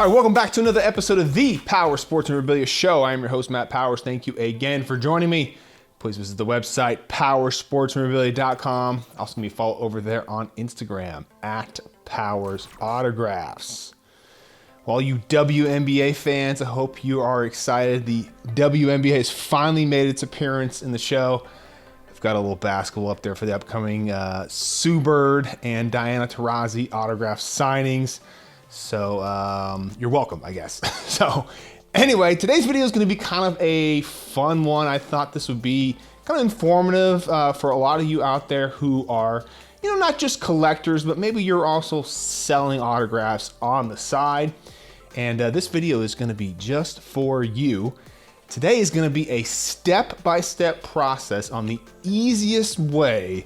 All right, welcome back to another episode of the Power Sports Memorabilia Show. I am your host, Matt Powers. Thank you again for joining me. Please visit the website, powersportsmemorabilia.com. Also, give me a follow over there on Instagram, at Powers Autographs. All you WNBA fans, I hope you are excited. The WNBA has finally made its appearance in the show. I've got a little basketball up there for the upcoming Sue Bird and Diana Taurasi autograph signings. So you're welcome, I guess. So anyway, today's video is going to be kind of a fun one. I thought this would be kind of informative for a lot of you out there who are, not just collectors, but maybe you're also selling autographs on the side. And this video is going to be just for you. Today is going to be a step-by-step process on the easiest way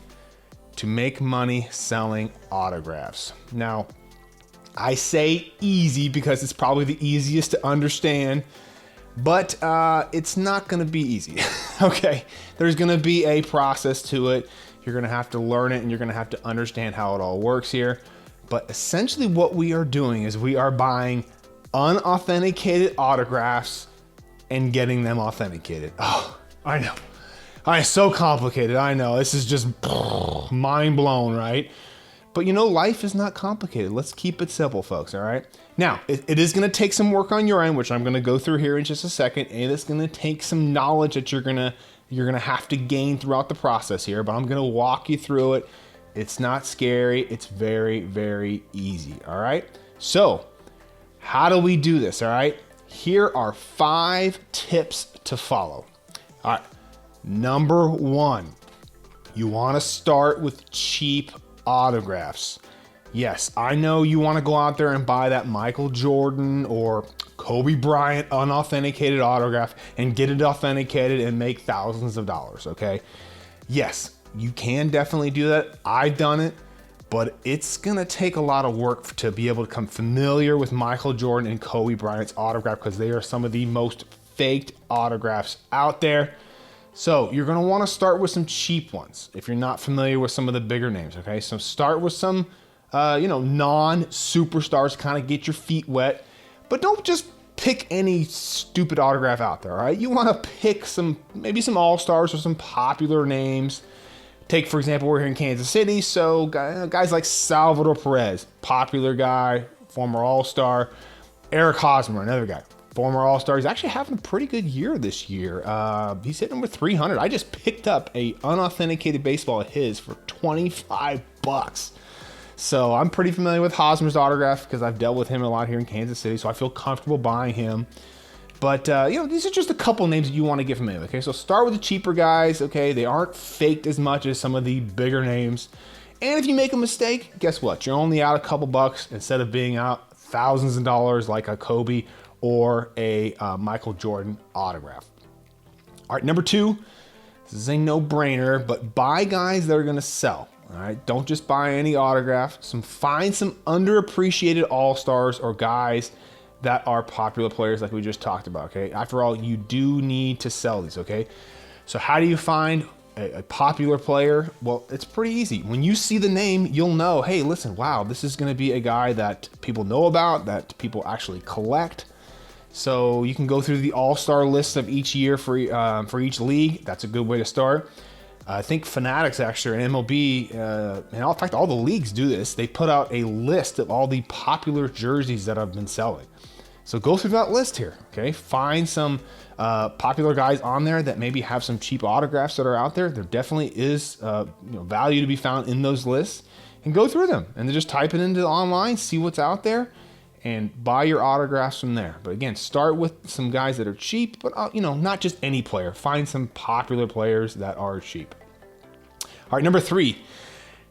to make money selling autographs. Now, I say easy because it's probably the easiest to understand, but it's not going to be easy. Okay, there's going to be a process to it. You're going to have to learn it and you're going to have to understand how it all works here. But essentially what we are doing is we are buying unauthenticated autographs and getting them authenticated. Oh, I know. It's so complicated. I know. This is just mind blown, right? But life is not complicated. Let's keep it simple, folks, all right? Now, it is going to take some work on your end, which I'm going to go through here in just a second, and it's going to take some knowledge that you're going to have to gain throughout the process here, but I'm going to walk you through it. It's not scary. It's very, very easy, all right? So, how do we do this, all right? Here are 5 tips to follow. All right, number 1, you want to start with cheap autographs. Yes, I know you want to go out there and buy that Michael Jordan or Kobe Bryant unauthenticated autograph and get it authenticated and make thousands of dollars, okay? Yes, you can definitely do that. I've done it, but it's gonna take a lot of work to be able to become familiar with Michael Jordan and Kobe Bryant's autograph because they are some of the most faked autographs out there. So you're going to want to start with some cheap ones if you're not familiar with some of the bigger names, okay? So start with some, non-superstars, kind of get your feet wet, but don't just pick any stupid autograph out there, all right? You want to pick maybe some all-stars or some popular names. Take, for example, we're here in Kansas City, so guys like Salvador Perez, popular guy, former all-star. Eric Hosmer, another guy. Former All-Star. He's actually having a pretty good year this year. He's hitting with 300. I just picked up a unauthenticated baseball of his for $25. So I'm pretty familiar with Hosmer's autograph because I've dealt with him a lot here in Kansas City, so I feel comfortable buying him. But, these are just a couple names that you want to get familiar with, okay? So start with the cheaper guys, okay? They aren't faked as much as some of the bigger names. And if you make a mistake, guess what? You're only out a couple bucks instead of being out thousands of dollars like a Kobe or a Michael Jordan autograph. All right, number 2, this is a no-brainer, but buy guys that are going to sell. All right, don't just buy any autograph. Find some underappreciated all-stars or guys that are popular players like we just talked about, okay? After all, you do need to sell these, okay? So how do you find a popular player? Well, it's pretty easy. When you see the name, you'll know, hey, listen, wow, this is going to be a guy that people know about, that people actually collect. So you can go through the all-star lists of each year for each league. That's a good way to start. I think Fanatics actually, and MLB, and in fact, all the leagues do this. They put out a list of all the popular jerseys that have been selling. So go through that list here, okay? Find some popular guys on there that maybe have some cheap autographs that are out there. There definitely is value to be found in those lists, and go through them and then just type it into online, see what's out there, and buy your autographs from there. But again, start with some guys that are cheap, but not just any player. Find some popular players that are cheap. All right, number 3,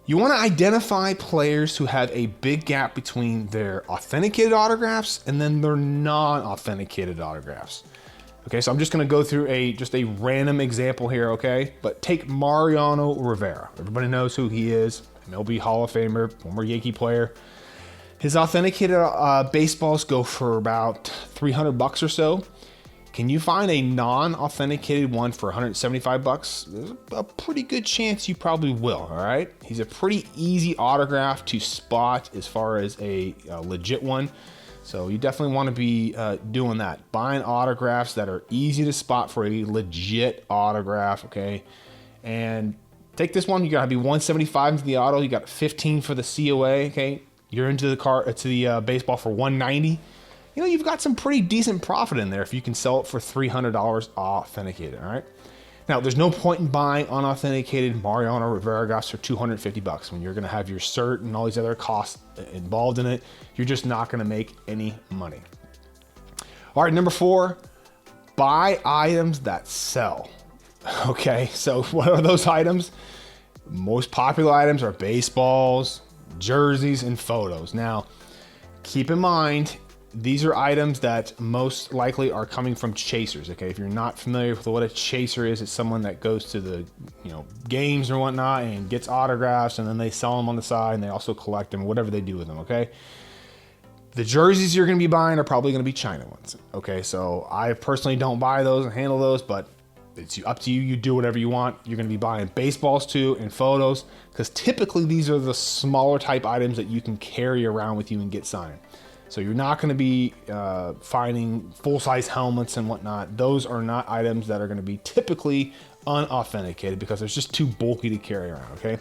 you want to identify players who have a big gap between their authenticated autographs and then their non-authenticated autographs. Okay, so I'm just going to go through just a random example here, okay? But take Mariano Rivera. Everybody knows who he is. MLB Hall of Famer, former Yankee player. His authenticated baseballs go for about $300 or so. Can you find a non-authenticated one for $175? There's a pretty good chance you probably will, all right? He's a pretty easy autograph to spot as far as a legit one. So you definitely want to be doing that. Buying autographs that are easy to spot for a legit autograph, okay? And take this one, you gotta be 175 into the auto, you got 15 for the COA, okay? You're into the baseball for 190. You know, you've got some pretty decent profit in there if you can sell it for $300 authenticated, all right? Now, there's no point in buying unauthenticated Mariano Rivera graphs for $250 when you're gonna have your cert and all these other costs involved in it. You're just not gonna make any money. All right, number 4, buy items that sell. Okay, so what are those items? Most popular items are baseballs, jerseys, and photos. Now, keep in mind, these are items that most likely are coming from chasers, okay? If you're not familiar with what a chaser is, it's someone that goes to the games or whatnot and gets autographs, and then they sell them on the side, and they also collect them, whatever they do with them, okay? The jerseys you're gonna be buying are probably gonna be China ones, okay? So I personally don't buy those and handle those, but it's up to you. You do whatever you want. You're going to be buying baseballs too and photos, because typically these are the smaller type items that you can carry around with you and get signed. So you're not going to be finding full-size helmets and whatnot. Those are not items that are going to be typically unauthenticated because it's just too bulky to carry around, okay?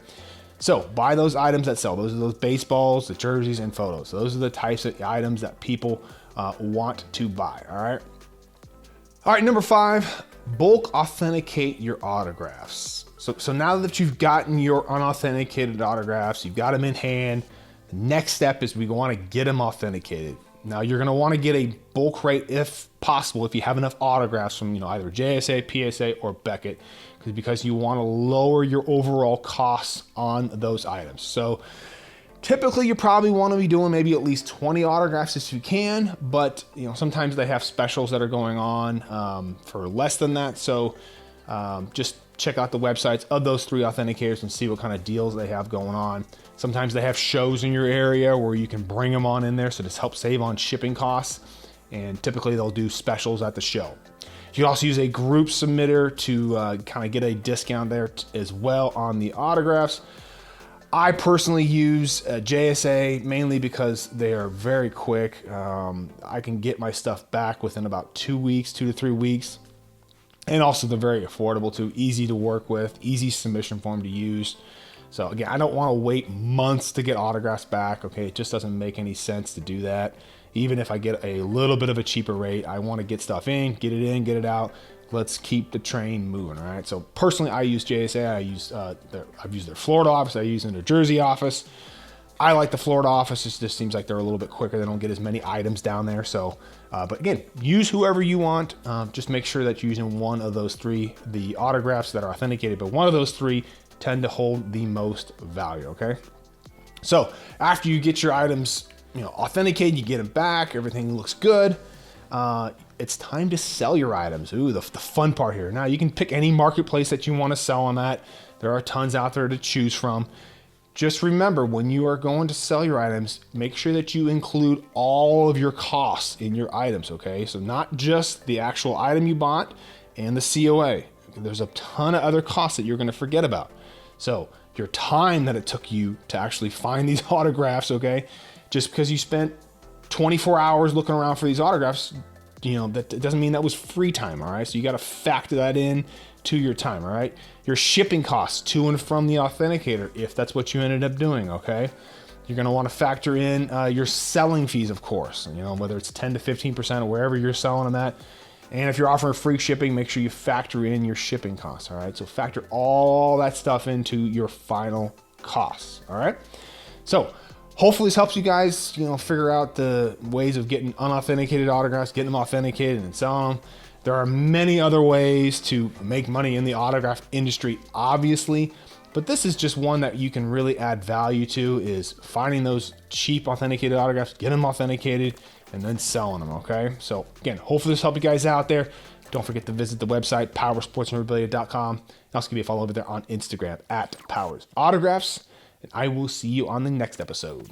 So buy those items that sell. Those are those baseballs, the jerseys, and photos. So those are the types of items that people want to buy, all right? All right, number 5, bulk authenticate your autographs. So now that you've gotten your unauthenticated autographs, you've got them in hand, the next step is we want to get them authenticated. Now you're going to want to get a bulk rate if possible, if you have enough autographs from either JSA, PSA, or Beckett, because you want to lower your overall costs on those items. So typically, you probably want to be doing maybe at least 20 autographs if you can, but sometimes they have specials that are going on for less than that. So just check out the websites of those 3 authenticators and see what kind of deals they have going on. Sometimes they have shows in your area where you can bring them on in there, so this helps save on shipping costs. And typically, they'll do specials at the show. You can also use a group submitter to kind of get a discount there as well on the autographs. I personally use JSA mainly because they are very quick. I can get my stuff back within about 2 weeks, 2 to 3 weeks. And also they're very affordable too, easy to work with, easy submission form to use. So again, I don't want to wait months to get autographs back. Okay, it just doesn't make any sense to do that. Even if I get a little bit of a cheaper rate, I want to get stuff in, get it out. Let's keep the train moving, all right? So personally, I use JSA. I've used their Florida office. I use their Jersey office. I like the Florida office. It just seems like they're a little bit quicker. They don't get as many items down there. So, but again, use whoever you want. Just make sure that you're using one of those 3, the autographs that are authenticated, but one of those 3 tend to hold the most value, okay? So after you get your items, authenticated, you get them back, everything looks good. It's time to sell your items. Ooh, the fun part here. Now you can pick any marketplace that you want to sell them at. There are tons out there to choose from. Just remember, when you are going to sell your items, make sure that you include all of your costs in your items, okay? So not just the actual item you bought and the COA. There's a ton of other costs that you're going to forget about. So your time that it took you to actually find these autographs, okay? Just because you spent 24 hours looking around for these autographs, that doesn't mean that was free time, all right? So you got to factor that in to your time, all right? Your shipping costs to and from the authenticator, if that's what you ended up doing, okay? You're going to want to factor in your selling fees, of course, whether it's 10 to 15% or wherever you're selling them at. And if you're offering free shipping, make sure you factor in your shipping costs, all right? So factor all that stuff into your final costs, all right? So hopefully this helps you guys, figure out the ways of getting unauthenticated autographs, getting them authenticated and selling them. There are many other ways to make money in the autograph industry, obviously, but this is just one that you can really add value to, is finding those cheap authenticated autographs, get them authenticated, and then selling them, okay? So again, hopefully this helped you guys out there. Don't forget to visit the website, powersportsmemorabilia.com. Also give me a follow over there on Instagram @PowersAutographs. And I will see you on the next episode.